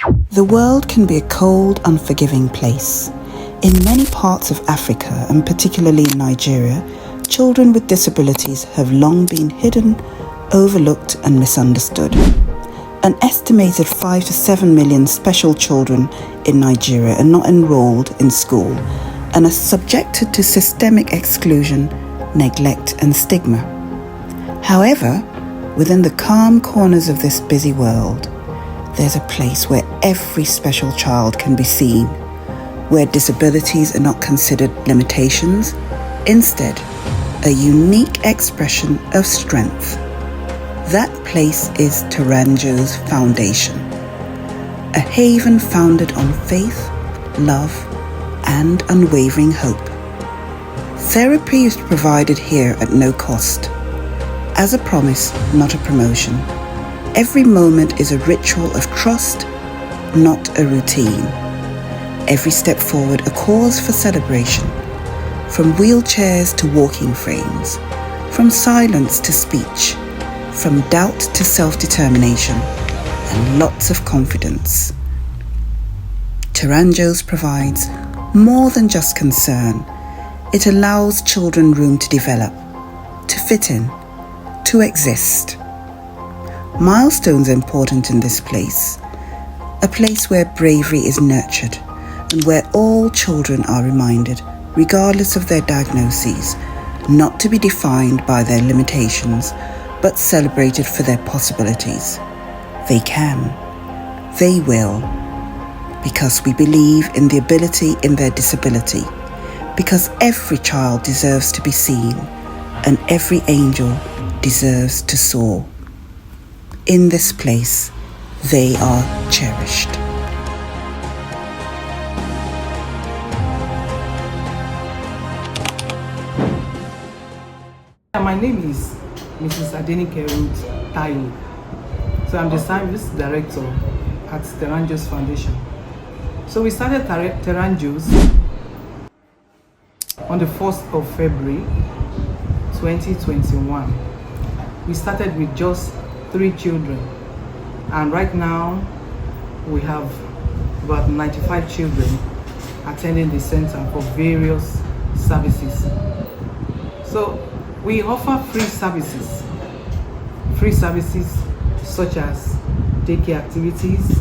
The world can be a cold, unforgiving place. In many parts of Africa, and particularly in Nigeria, children with disabilities have long been hidden, overlooked and misunderstood. An estimated 5 to 7 million special children in Nigeria are not enrolled in school and are subjected to systemic exclusion, neglect and stigma. However, within the calm corners of this busy world, there's a place where every special child can be seen, where disabilities are not considered limitations, instead, a unique expression of strength. That place is Taranjo's Foundation, a haven founded on faith, love, and unwavering hope. Therapy is provided here at no cost. As a promise, not a promotion. Every moment is a ritual of trust, not a routine. Every step forward a cause for celebration. From wheelchairs to walking frames, from silence to speech, from doubt to self-determination, and lots of confidence. Taranjo's provides more than just concern. It allows children room to develop, to fit in, to exist. Milestones are important in this place, a place where bravery is nurtured and where all children are reminded, regardless of their diagnoses, not to be defined by their limitations, but celebrated for their possibilities. They can, they will, because we believe in the ability in their disability, because every child deserves to be seen and every angel deserves to soar. In this place, they are cherished. My name is Mrs. Adenike Ruth Tayo. So I'm the service director at Taranjo's Foundation. So we started Taranjo's on the 1st of February 2021. We started with just 3 children, and right now we have about 95 children attending the center for various services. So we offer free services such as daycare activities,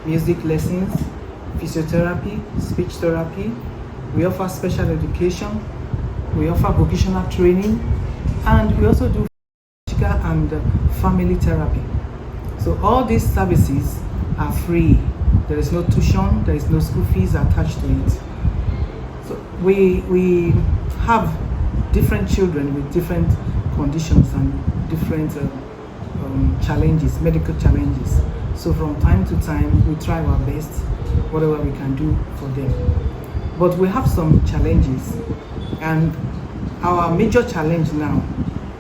music lessons, physiotherapy, speech therapy. We offer special education, we offer vocational training, and we also do physical and family therapy. So all these services are free. There is no tuition, there is no school fees attached to it. So we have different children with different conditions and different challenges, medical challenges. So from time to time, we try our best, whatever we can do for them. But we have some challenges, and our major challenge now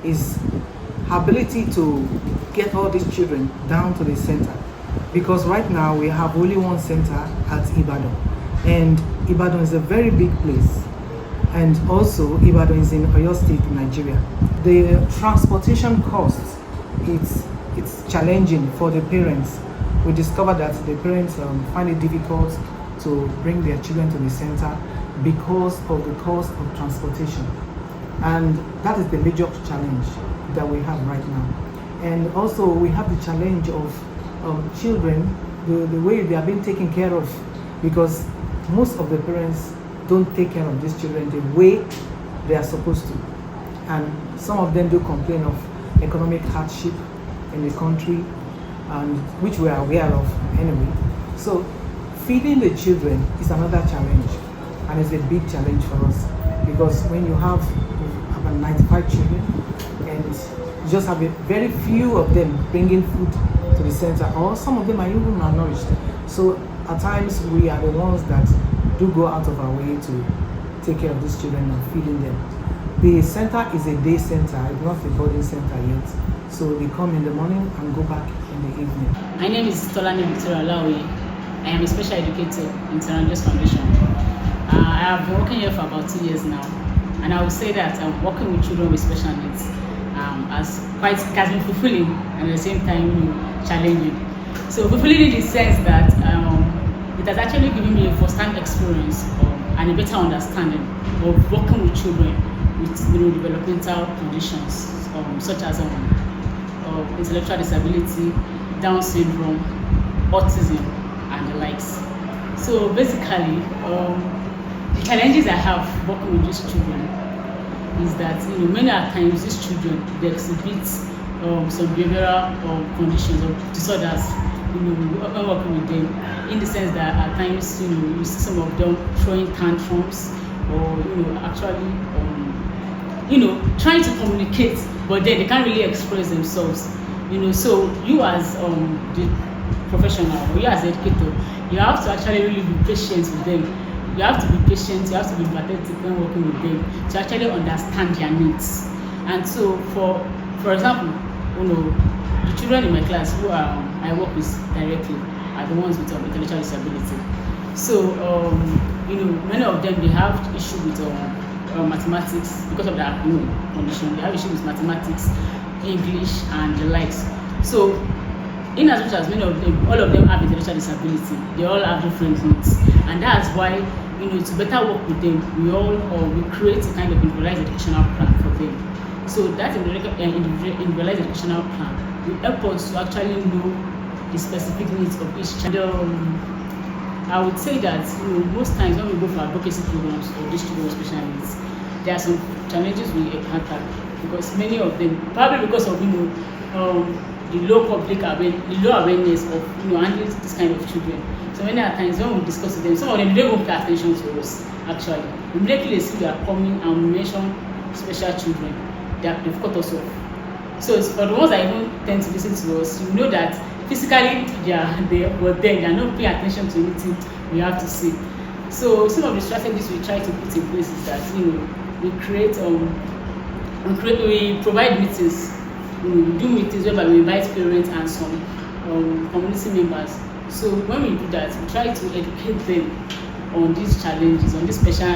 is ability to get all these children down to the center. Because right now we have only one center at Ibadan, and Ibadan is a very big place. And also Ibadan is in Oyo State, Nigeria. The transportation costs, it's challenging for the parents. We discovered that the parents find it difficult to bring their children to the center because of the cost of transportation. And that is the major challenge that we have right now. And also we have the challenge of children, the way they are being taken care of, because most of the parents don't take care of these children the way they are supposed to. And some of them do complain of economic hardship in the country, and which we are aware of anyway. So feeding the children is another challenge, and it's a big challenge for us, because when you have about 95 children and you just have a very few of them bringing food to the center, or some of them are even malnourished. So at times we are the ones that do go out of our way to take care of these children and feeding them. The center is a day center, it's not a boarding center yet. So they come in the morning and go back in the evening. My name is Tolani Victoria Lawi. I am a special educator in Taranjo's Foundation. I have been working here for about 2 years now, and I would say that working with children with special needs has been fulfilling and at the same time challenging. So fulfilling in the sense that it has actually given me a first-hand experience and a better understanding of working with children with developmental conditions such as intellectual disability, Down syndrome, autism, and the likes. So basically, the challenges I have working with these children is that many times these children they exhibit some behavioral conditions or disorders. When working with them, in the sense that at times you see some of them throwing tantrums or actually trying to communicate, but then they can't really express themselves. So you as the professional or you as the educator, you have to actually really be patient with them. You have to be patient, you have to be empathetic when working with them to actually understand their needs. And so for example, the children in my class who I work with directly are the ones with intellectual disability. So many of them they have issue with mathematics because of their condition. They have issue with mathematics, English, and the likes. So in as much as many of them, all of them have intellectual disability, they all have different needs, and that's why to better work with them, we create a kind of individualized educational plan for them. So that individualized educational plan will help us to actually know the specific needs of each child. I would say that most times when we go for advocacy programs or these children with special needs, there are some challenges we encounter because many of them, probably because of the low awareness of handling this kind of children. So many times when we discuss with them, some of them don't even pay attention to us. Actually, immediately they see we are coming and we mention special children, they've cut us off. So for the ones that even tend to listen to us, you know that physically they are not paying attention to anything we have to say. So some of the strategies we try to put in place is that we provide meetings. We do meetings whereby we invite parents and some community members. So when we do that, we try to educate them on these challenges, on these special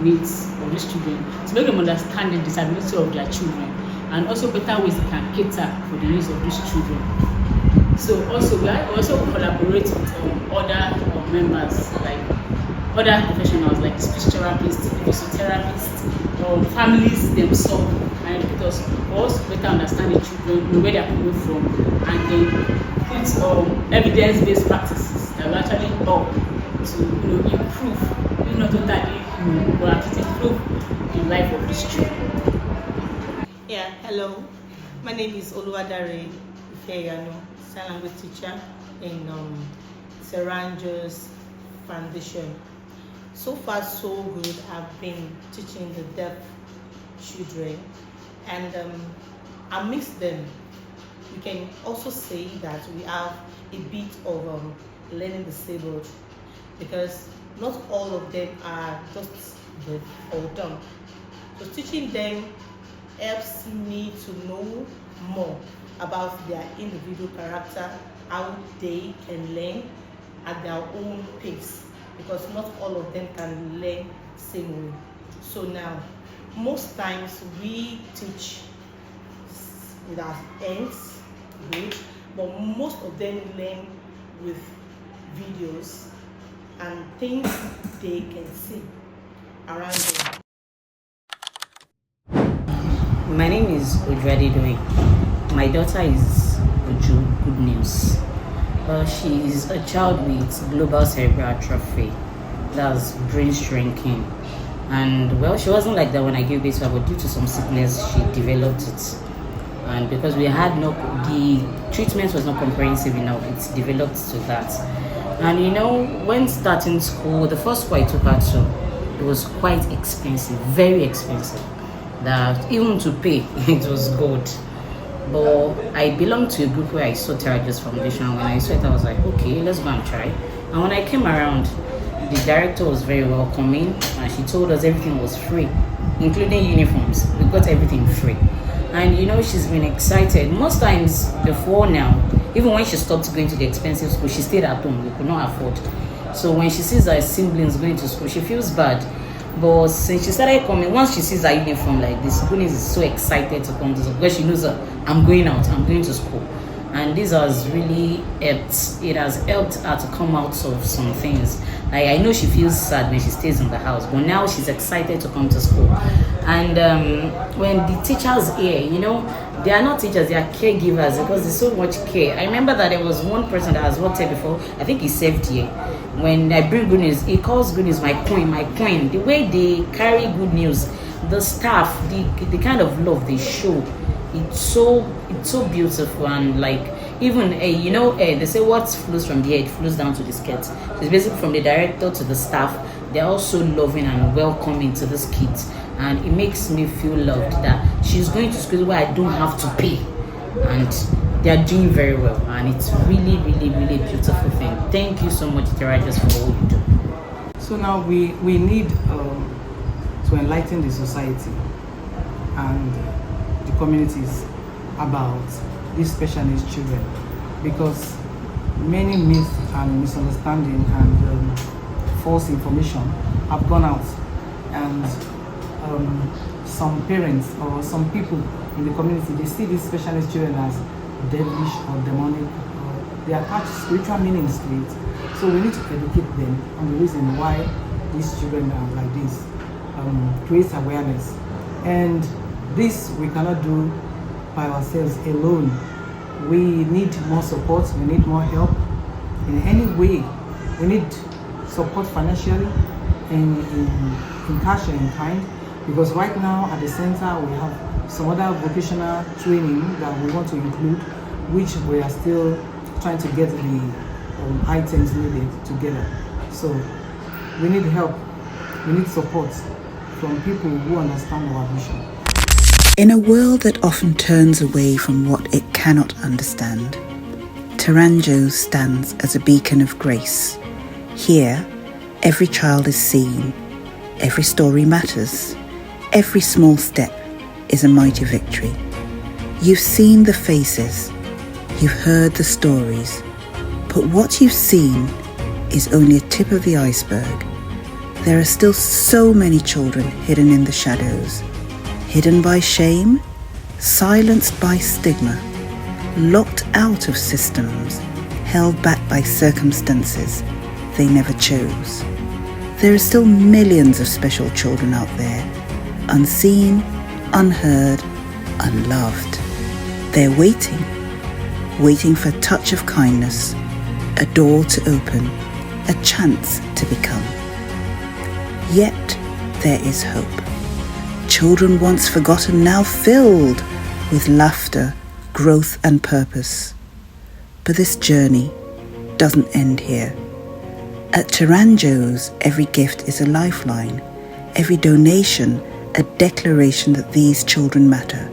needs of these children, to make them understand the disability of their children, and also better ways they can cater for the needs of these children. So also we also collaborate with other members, like other professionals like speech therapists, physiotherapists, families themselves, and help us also better understand the children, where they are coming from, and then put evidence-based practices that will actually help to improve, if not totally, but at least improve the life of these children. Yeah, hello. My name is Oluwadare Ifeyano, sign language teacher in Seranjo's Foundation. So far, so good. I've been teaching the deaf children, and amidst them, we can also say that we have a bit of learning disabled, because not all of them are just deaf or dumb. So teaching them helps me to know more about their individual character, how they can learn at their own pace, because not all of them can learn same way. So now, most times we teach with our hands, good, but most of them learn with videos and things they can see around them. My name is Ujwadi Doing. My daughter is Uju Good News. She is a child with global cerebral atrophy, that's brain shrinking. And well, she wasn't like that when I gave birth to her, but due to some sickness, she developed it. And because the treatment was not comprehensive enough, it developed to that. And when starting school, the first school I took her to, it was quite expensive, very expensive. That even to pay, it was good. But I belong to a group where I saw Terrage's Foundation. When I saw it, I was like, okay, let's go and try. And when I came around, the director was very welcoming, and she told us everything was free, including uniforms. We got everything free. And she's been excited. Most times before now, even when she stopped going to the expensive school, she stayed at home. We could not afford. So when she sees her siblings going to school, she feels bad. But since she started coming, once she sees her uniform like this, Goodness is so excited to come to school because she knows that I'm going out, I'm going to school. and this has really helped. It has helped her to come out of some things. I know she feels sad when she stays in the house, but now she's excited to come to school. And when the teachers here, they are not teachers, they are caregivers, because there's so much care. I remember that there was one person that has worked here before. I think he served here. When I bring good news, he calls good news my queen, my queen. The way they carry good news, the staff, the kind of love they show, it's so beautiful. And like, even they say what flows from the head flows down to the skirt. So it's basically from the director to the staff. They're also loving and welcoming to this kids, and it makes me feel loved that she's going to school where I don't have to pay, and they're doing very well, and it's really, really, really beautiful thing. Thank you so much, Terajas, for all you do. So now we need to enlighten the society and the communities about these special needs children, because many myths and misunderstanding and false information have gone out, and some parents or some people in the community, they see these special needs children as devilish or demonic, or they attach spiritual meanings to it. So we need to educate them on the reason why these children are like this, create awareness. And this we cannot do by ourselves alone. We need more support, we need more help in any way. We need support financially and in cash and in kind, because right now at the center we have some other vocational training that we want to include, which we are still trying to get the items needed together. So we need help, we need support from people who understand our vision. In a world that often turns away from what it cannot understand, Taranjo stands as a beacon of grace. Here, every child is seen, every story matters, every small step is a mighty victory. You've seen the faces, you've heard the stories, but what you've seen is only a tip of the iceberg. There are still so many children hidden in the shadows, hidden by shame, silenced by stigma, locked out of systems, held back by circumstances they never chose. There are still millions of special children out there, unseen, unheard, unloved. They're waiting for a touch of kindness, a door to open, a chance to become. Yet there is hope. Children once forgotten, now filled with laughter, growth and purpose. But this journey doesn't end here. At Taranjo's, every gift is a lifeline, every donation a declaration that these children matter.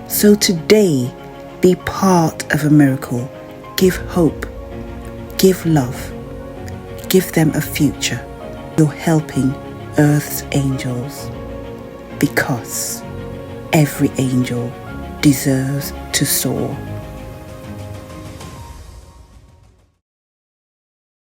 So today, be part of a miracle. Give hope, give love, give them a future. You're helping Earth's angels, because every angel deserves to soar.